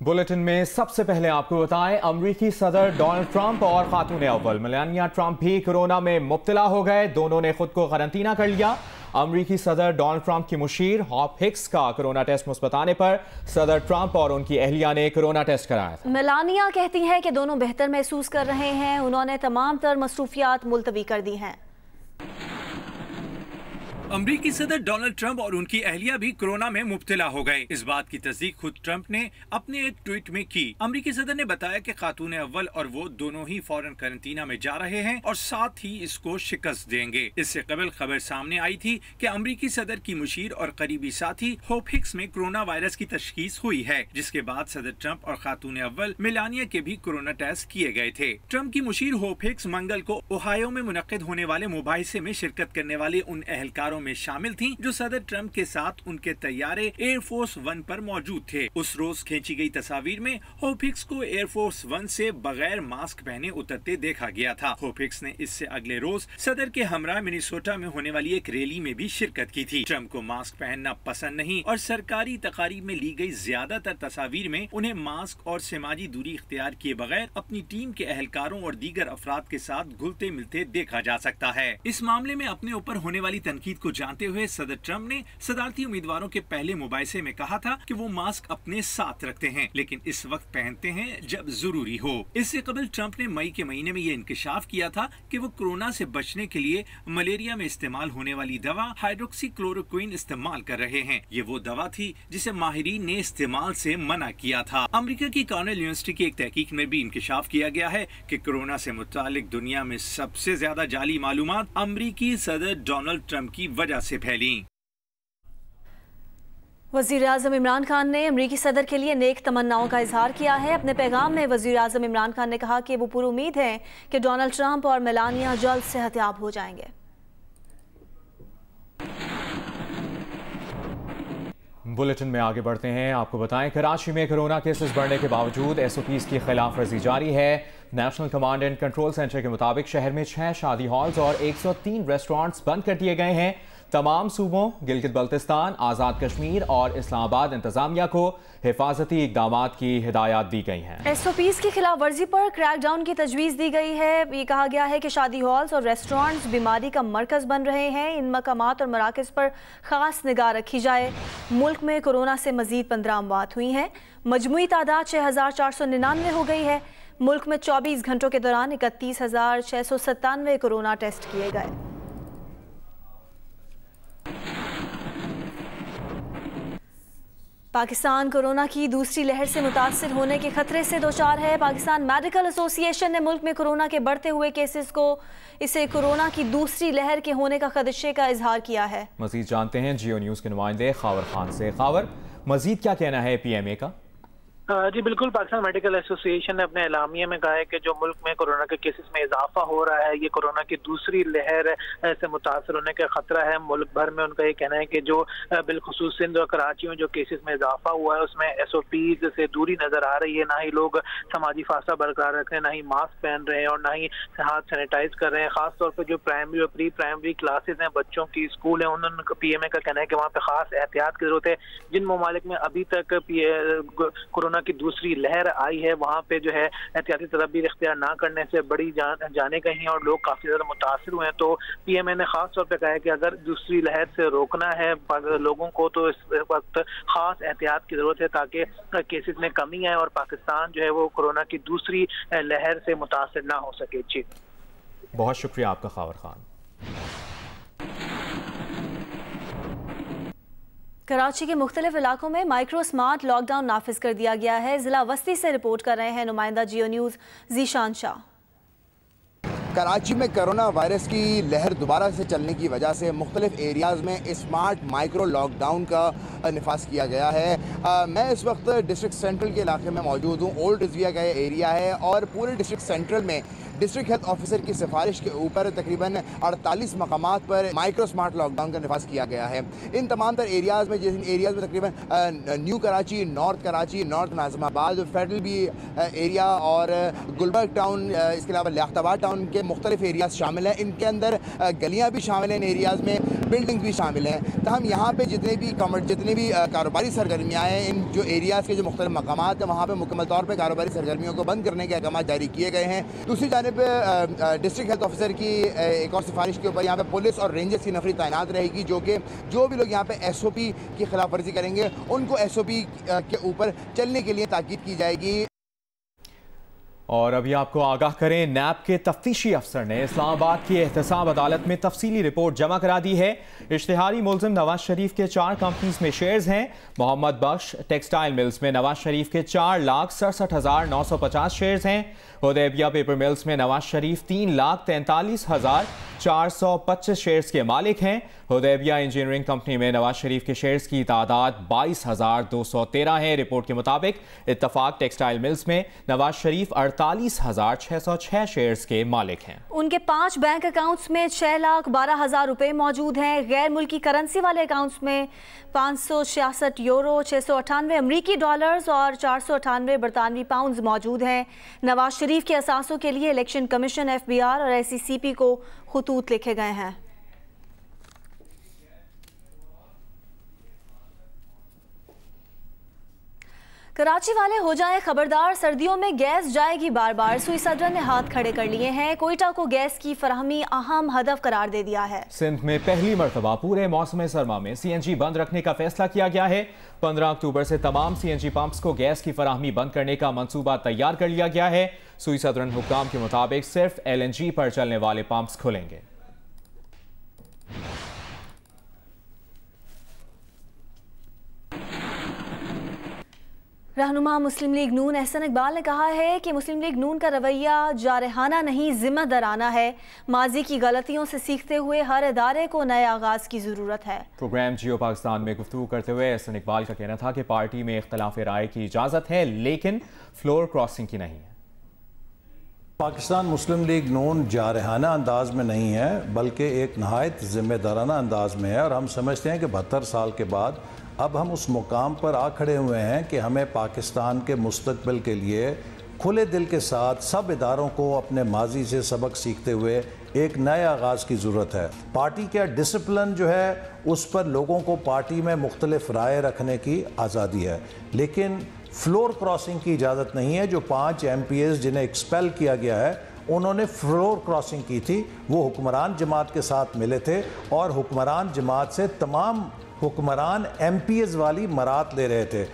Bulletin में सबसे पहले आपको बताएं, अमरीकी सदर डोनाल्ड ट्रंप और खातून अव्वल मेलानिया ट्रंप भी कोरोना में मुब्तला हो गए। दोनों ने खुद को क्वारंटीना कर लिया। अमरीकी सदर डोनाल्ड ट्रंप की मुशीर हॉप हिक्स का कोरोना टेस्ट मुस्बत आने पर सदर ट्रंप और उनकी अहलिया ने कोरोना टेस्ट कराया था। मेलानिया कहती हैं कि दोनों बेहतर महसूस कर रहे हैं। उन्होंने तमाम तर मसरूफियात मुलतवी कर दी हैं। अमरीकी सदर डोनाल्ड ट्रंप और उनकी अहलिया भी कोरोना में मुब्तला हो गए। इस बात की तस्दीक खुद ट्रंप ने अपने एक ट्वीट में की। अमरीकी सदर ने बताया कि खातून अव्वल और वो दोनों ही फौरन क्वारंटीना में जा रहे हैं और साथ ही इसको शिकस्त देंगे। इससे कबल खबर सामने आई थी कि अमरीकी सदर की मुशीर और करीबी साथी होप हिक्स में कोरोना वायरस की तशखीस हुई है, जिसके बाद सदर ट्रंप और खातून अव्वल मेलानिया के भी कोरोना टेस्ट किए गए थे। ट्रंप की मुशीर होप हिक्स मंगल को ओहायो में मुनक्किद होने वाले मुबाहिसे में शिरकत करने वाले उन एहलकारों में शामिल थीं जो सदर ट्रंप के साथ उनके तैयारे एयरफोर्स वन पर मौजूद थे। उस रोज खींची गई तस्वीर में होप हिक्स को एयरफोर्स वन से बगैर मास्क पहने उतरते देखा गया था। होप हिक्स ने इससे अगले रोज सदर के हमरा मिनेसोटा में होने वाली एक रैली में भी शिरकत की थी। ट्रंप को मास्क पहनना पसंद नहीं और सरकारी तकारीब में ली गई ज्यादातर तस्वीर में उन्हें मास्क और समाजी दूरी इख्तियार किए बगैर अपनी टीम के एहलकारों और दीगर अफराद के साथ घुलते मिलते देखा जा सकता है। इस मामले में अपने ऊपर होने वाली तनकीद को जानते हुए सदर ट्रंप ने सदारती उम्मीदवारों के पहले मुबाहिसे में कहा था कि वो मास्क अपने साथ रखते हैं, लेकिन इस वक्त पहनते हैं जब जरूरी हो। इससे कबल ट्रंप ने मई के महीने में ये इंकशाफ किया था कि वो कोरोना से बचने के लिए मलेरिया में इस्तेमाल होने वाली दवा हाइड्रोक्सीक्लोरोक्विन इस्तेमाल कर रहे हैं। ये वो दवा थी जिसे माहिरीन ने इस्तेमाल से मना किया था। अमेरिका की कॉर्नेल यूनिवर्सिटी की एक तहकीक में भी इंकशाफ किया गया है कि कोरोना से मुतालिक दुनिया में सबसे ज्यादा जाली मालूमात अमरीकी सदर डोनाल्ड ट्रंप की वजह से फैली। वज़ीर आज़म इमरान खान ने अमरीकी सदर के लिए नेक तमन्नाओं का इजहार किया है। अपने पैगाम में वज़ीर आज़म इमरान खान ने कहा कि वो पूरी उम्मीद है कि डोनाल्ड ट्रंप और मेलानिया जल्द सेहतयाब हो जाएंगे। बुलेटिन में आगे बढ़ते हैं, आपको बताएं, कराची में कोरोना केसेस बढ़ने के बावजूद SOPs की खिलाफ वर्जी जारी है। National command and control centre के मुताबिक शहर में 6 शादी हॉल्स और 103 रेस्टोरेंट्स बंद कर दिए गए हैं। तमाम सूबों गिलगित बल्तिस्तान, आज़ाद कश्मीर और इस्लामाबाद इंतजामिया को हिफाजती इकदामात की हिदायत दी गई हैं। SOPs की खिलाफ वर्जी पर क्रैकडाउन की तजवीज़ दी गई है। ये कहा गया है कि शादी हॉल्स और रेस्टोरेंट्स बीमारी का मरकज़ बन रहे हैं। इन मकामात और मराकज़ पर ख़ास निगाह रखी जाए। मुल्क में कोरोना से मज़ीद 15 अमवात हुई हैं। मजमूई तादाद 6499 हो गई है। मुल्क में 24 घंटों के दौरान 31,697 कोरोना टेस्ट किए गए। पाकिस्तान कोरोना की दूसरी लहर से मुतासिर होने के खतरे से दोचार है। पाकिस्तान मेडिकल एसोसिएशन ने मुल्क में कोरोना के बढ़ते हुए केसेस को इसे कोरोना की दूसरी लहर के होने का खदशे का इजहार किया है। मजीद जानते हैं जियो न्यूज़ के नुमाइंदे खावर खान से। खावर, मजीद क्या कहना है PMA का? जी बिल्कुल, पाकिस्तान मेडिकल एसोसिएशन ने अपने एलामिया में कहा है कि जो मुल्क में कोरोना के केसेस में इजाफा हो रहा है, ये कोरोना की दूसरी लहर से मुतासर होने का खतरा है। मुल्क भर में उनका ये कहना है कि जो बिलखुसूस सिंध और कराची में जो केसेस में इजाफा हुआ है उसमें SOPs से दूरी नजर आ रही है। ना ही लोग समाजी फासला बरकरार रख रहे हैं, ना ही मास्क पहन रहे हैं और ना ही हाथ सैनिटाइज कर रहे हैं। खासतौर पर जो प्राइमरी और प्री प्राइमरी क्लासेज हैं, बच्चों की स्कूल है, उन्होंने PMA का कहना है कि वहाँ पे खास एहतियात की जरूरत है। जिन ममालिक में अभी तक कोरोना की दूसरी लहर आई है वहाँ पे जो है एहतियाती तदबीर इख्तियार ना करने से बड़ी जाने गई हैं और लोग काफी ज्यादा मुतासिर हुए हैं। तो PMA ने खास तौर पे कहा है कि अगर दूसरी लहर से रोकना है लोगों को तो इस वक्त खास एहतियात की जरूरत है ताकि केसेस में कमी आए और पाकिस्तान जो है वो कोरोना की दूसरी लहर से मुतासिर ना हो सके। जी बहुत शुक्रिया आपका खावर खान। कराची के मुख्तलिफ इलाकों में माइक्रो स्मार्ट लॉकडाउन नाफिज कर दिया गया है। जिला वस्ती से रिपोर्ट कर रहे हैं नुमाइंदा जियो न्यूज़ जीशान शाह। कराची में कोरोना वायरस की लहर दोबारा से चलने की वजह से मुख्तलिफ एरियाज़ में स्मार्ट माइक्रो लॉकडाउन का नफाज किया गया है। मैं इस वक्त डिस्ट्रिक्ट सेंट्रल के इलाके में मौजूद हूँ। ओल्ड रिजविया का एरिया है और पूरे डिस्ट्रिक्ट सेंट्रल में डिस्ट्रिक्ट हेल्थ ऑफिसर की सिफारिश के ऊपर तकरीबन 48 मकामात पर माइक्रो स्मार्ट लॉकडाउन का नफाज किया गया है। इन तमाम तर एरियाज़ में जिन एरियाज़ में तकरीबन new Karachi, north Nazimabad, federal B area और गुलबर्ग टाउन, इसके अलावा लियाकताबाद टाउन के के मुख्तलिफ एरियाज शामिल हैं। इनके अंदर गलियाँ भी शामिल हैं, इन एरियाज़ में बिल्डिंग भी शामिल हैं। तहम यहाँ पे जितनी भी कारोबारी सरगर्मियाँ हैं, इन जो एरियाज़ के जो मुख्तलिफ मकामात हैं वहाँ पर मुकम्मल तौर पर कारोबारी सरगर्मियों को बंद करने के अहकाम जारी किए गए हैं। दूसरी जानिब डिस्ट्रिक्ट हेल्थ ऑफिसर की एक और सिफारिश के ऊपर यहाँ पे पुलिस और रेंजर्स की नफरी तैनात रहेगी, जो भी लोग यहाँ पे SOP की खिलाफ वर्जी करेंगे उनको SOP के ऊपर चलने के लिए ताकीद की जाएगी। और अभी आपको आगाह करें, नैब के तफ्तीशी अफसर ने इस्लामाबाद की एहतसाब अदालत में तफसीली रिपोर्ट जमा करा दी है। इश्तिहारी मुलजिम नवाज शरीफ के 4 कंपनीज में शेयर्स हैं। मोहम्मद बख्श टेक्सटाइल मिल्स में नवाज शरीफ के 4,67,950 शेयर्स हैं। हुदैबिया पेपर मिल्स में नवाज शरीफ 3,43,425 शेयर्स के मालिक हैं। हुदैबिया इंजीनियरिंग कंपनी में नवाज शरीफ के शेयर्स की तादाद 22,213 है। रिपोर्ट के मुताबिक इत्तफाक टेक्सटाइल मिल्स में नवाज शरीफ 48,606 शेयर्स के मालिक हैं। उनके 5 बैंक अकाउंट्स में 6,12,000 रुपए मौजूद हैं। गैर मुल्की करेंसी वाले अकाउंट्स में 566 यूरो, 698 अमरीकी डॉलर्स और 498 बरतानवी पाउंड्स मौजूद हैं। नवाज शरीफ के असासों के लिए इलेक्शन कमीशन, FBR और SCCP को खुतूत लिखे गए हैं। कराची वाले हो जाएं खबरदार, सर्दियों में गैस जाएगी बार बार। सुई सदर ने हाथ खड़े कर लिए हैं। कोयटा को गैस की फराहमी अहम हदफ करार दे दिया है। सिंध में पहली मरतबा पूरे मौसम सरमा में CNG बंद रखने का फैसला किया गया है। 15 अक्टूबर से तमाम CNG पंप्स को गैस की फराहमी बंद करने का मंसूबा तैयार कर लिया गया है। सुई सदरन हुक्काम के मुताबिक सिर्फ LNG पर चलने वाले पंप्स खुलेंगे। रहनुमा मुस्लिम लीग नून एहसन इकबाल ने कहा है कि मुस्लिम लीग नून का रवैया जारहाना नहीं, जिम्मेदाराना है। माजी की गलतियों से सीखते हुए हर इदारे को नए आगाज की जरूरत है। प्रोग्राम जियो पाकिस्तान में गुफ्तगू करते हुए एहसन इकबाल का कहना था कि पार्टी में इख्तलाफ राय की इजाजत है, लेकिन फ्लोर क्रॉसिंग की नहीं है। पाकिस्तान मुस्लिम लीग नून जारहाना अंदाज में नहीं है, बल्कि एक नहायत जिम्मेदाराना अंदाज में है। और हम समझते हैं कि 72 साल के बाद अब हम उस मुकाम पर आ खड़े हुए हैं कि हमें पाकिस्तान के मुस्तकबिल के लिए खुले दिल के साथ सब इदारों को अपने माजी से सबक सीखते हुए एक नए आगाज़ की ज़रूरत है। पार्टी का डिसिप्लिन जो है उस पर लोगों को पार्टी में मुख्तलिफ राय रखने की आज़ादी है, लेकिन फ्लोर क्रॉसिंग की इजाज़त नहीं है। जो 5 MPs जिन्हें एक्सपेल किया गया है उन्होंने फ्लोर क्रॉसिंग की थी। वो हुक्मरान जमात के साथ मिले थे और हुक्मरान जमात से तमाम हुक्मरान MPs वाली मरात ले रहे थे।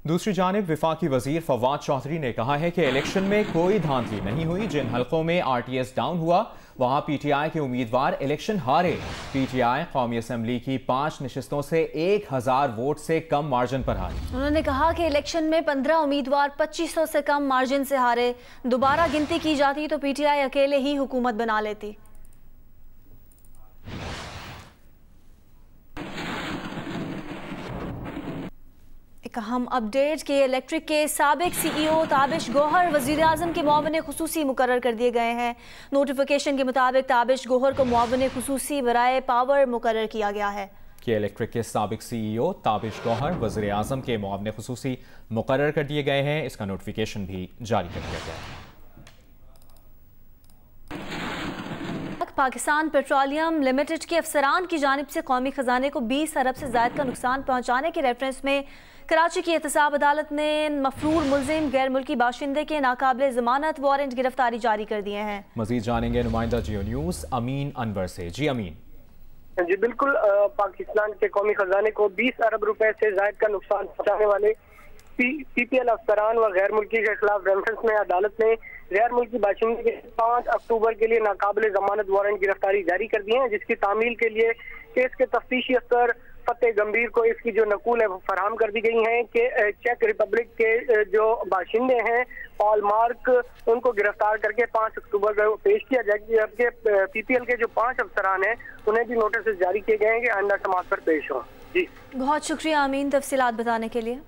दूसरी जानिब वफाकी वजीर फवाद चौधरी ने कहा है कि इलेक्शन में कोई धांधली नहीं हुई। जिन हलकों में RTS डाउन हुआ वहां PTI के उम्मीदवार इलेक्शन हारे। PTI कौमी असम्बली की 5 नशिस्तों से 1000 वोट से कम मार्जिन पर हारी। उन्होंने कहा कि इलेक्शन में 15 उम्मीदवार 2500 से कम मार्जिन से हारे। दोबारा गिनती की जाती तो PTI अकेले ही हुकूमत बना लेती। एक अहम अपडेट के इलेक्ट्रिक के साबिक CEO ताबिश गौहर वज़ीर आज़म के मुआविन खुसूसी मुकर्रर कर दिए गए हैं। नोटिफिकेशन के मुताबिक ताबिश गौहर को मुआविन खुसूसी बराए पावर मुकर्रर किया गया है। कि इलेक्ट्रिक के साबिक CEO ताबिश गौहर वज़ीर आज़म के मुआविन खुसूसी मुकर्रर कर दिए गए हैं। इसका नोटिफिकेशन भी जारी कर दिया गया है। पाकिस्तान पेट्रोलियम लिमिटेड के अफसरान की जानिब से कौमी खजाने को 20 अरब से ज़ायद का नुकसान पहुँचाने के रेफरेंस में कराची की एहतसाब अदालत ने मफरूर मुलजिम गैर मुल्की बाशिंदे के नाकाबिले ज़मानत वारंट गिरफ्तारी जारी कर दिए हैं। मजीद जानेंगे नुमाइंदा जियो न्यूज़ अमीन अनवर से। जी अमीन। जी बिल्कुल, पाकिस्तान के कौमी खजाने को 20 अरब रुपए से ज़ायद का नुकसान पहुँचाने वाले PPL अफसरान व गैर मुल्की के खिलाफ रेफरेंस में अदालत ने गैर मुल्की बाशिंदे के 5 अक्टूबर के लिए नाकाबिले ज़मानत वारंट गिरफ्तारी जारी कर दी है, जिसकी तामील के लिए केस के तफ्तीशी अफसर फतेह गंभीर को इसकी जो नकूल है वो फराहम कर दी गई हैं कि चेक रिपब्लिक के जो बाशिंदे हैं पॉल मार्क, उनको गिरफ्तार करके 5 अक्टूबर को पेश किया जाएगा। जबकि PPL के जो 5 अफसरान हैं उन्हें भी नोटिस जारी किए गए हैं कि आइंदा समाअत पर पेश हों। जी बहुत शुक्रिया अमीन तफसीलात बताने के लिए।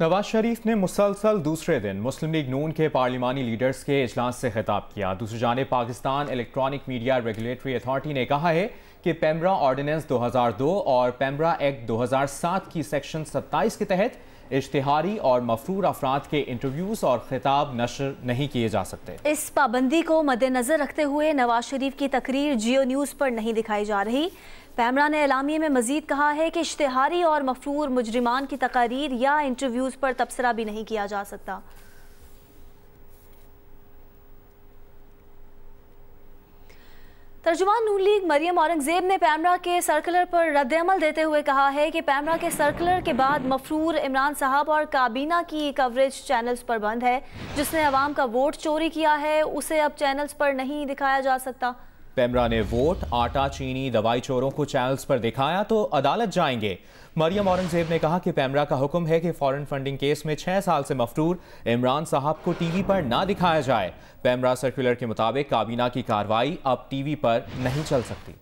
नवाज शरीफ ने मुसलसल दूसरे दिन मुस्लिम लीग नून के पार्लिमानी लीडर्स के इजलास से खिताब किया। दूसरी जानिब Pakistan electronic media regulatory authority ने कहा है कि पेमरा ऑर्डिनेंस 2002 और पेमरा एक्ट 2007 की सेक्शन 27 के तहत इश्तिहारी और मफरूर अफराद के इंटरव्यूज और खिताब नशर नहीं किए जा सकते। इस पाबंदी को मद्देनजर रखते हुए नवाज शरीफ की तकरीर जियो न्यूज़ पर नहीं दिखाई जा रही। पेमरा ने एलामिये में मजीद कहा है कि इश्तिहारी और मफरूर मुजरिमान की तकारीर या इंटरव्यूज पर तबसरा भी नहीं किया जा सकता। तर्जुमान नून लीग मरियम औरंगजेब ने पेमरा के सर्कुलर पर रद्द-ए-अमल देते हुए कहा है कि पेमरा के सर्कुलर के बाद मफरूर, इमरान साहब और काबीना की कवरेज चैनल्स पर बंद है। जिसने अवाम का वोट चोरी किया है उसे अब चैनल्स पर नहीं दिखाया जा सकता। पेमरा ने वोट, आटा, चीनी, दवाई चोरों को चैनल्स पर दिखाया तो अदालत जाएंगे। मरियम औरंगजेब ने कहा कि पेमरा का हुक्म है कि फॉरेन फंडिंग केस में 6 साल से मफरूर इमरान साहब को टीवी पर ना दिखाया जाए। पेमरा सर्कुलर के मुताबिक काबीना की कार्रवाई अब टीवी पर नहीं चल सकती।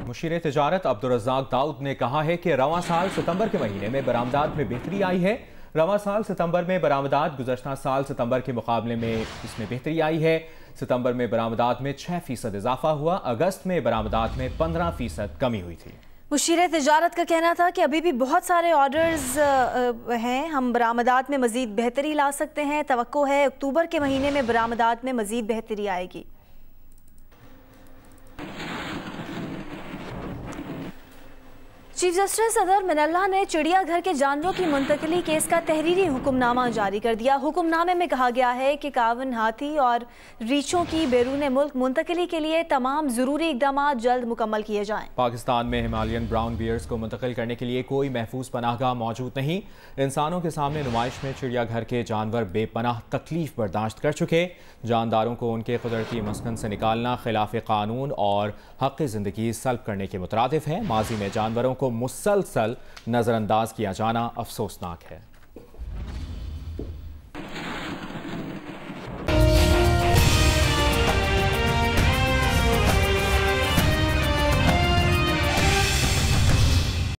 मुशीर तिजारत अब्दुर्रज़ाक दाऊद ने कहा है कि रवां साल सितंबर के महीने में बरामदात में बेहतरी आई है। रवां साल सितंबर में बरामदात गुज़श्ता साल सितंबर के मुकाबले में इसमें बेहतरी आई है। सितंबर में बरामदात में 6% इजाफा हुआ। अगस्त में बरामदात में 15% कमी हुई थी। मुशीर तिजारत का कहना था कि अभी भी बहुत सारे ऑर्डर्स हैं, हम बरामदात में मजीद बेहतरी ला सकते हैं। तवक्को है अक्टूबर के महीने में बरामदात में मजीद बेहतरी आएगी। चीफ जस्टिस अदर मिनल्ला ने चिड़ियाघर के जानवरों की मुंतकली केस का तहरीरी हुक्मनामा जारी कर दिया। हुक्मनामे में कहा गया है कि कावन, हाथी और रीछों की बैरून मुल्क मुंतकली के लिए तमाम ज़रूरी इकदाम जल्द मुकम्मल किए जाएं। पाकिस्तान में हिमालयन ब्राउन बियर्स को मुंतकिल करने के लिए कोई महफूज पनाहगाह मौजूद नहीं। इंसानों के सामने नुमाइश में चिड़ियाघर के जानवर बेपनाह तकलीफ बर्दाश्त कर चुके। जानदारों को उनके कुदरती मस्कन से निकालना खिलाफ कानून और हक़ ज़िंदगी सल्ब करने के मुतरादिफ है। माजी में जानवरों को मुसलसल नज़रअंदाज किया जाना अफसोसनाक है।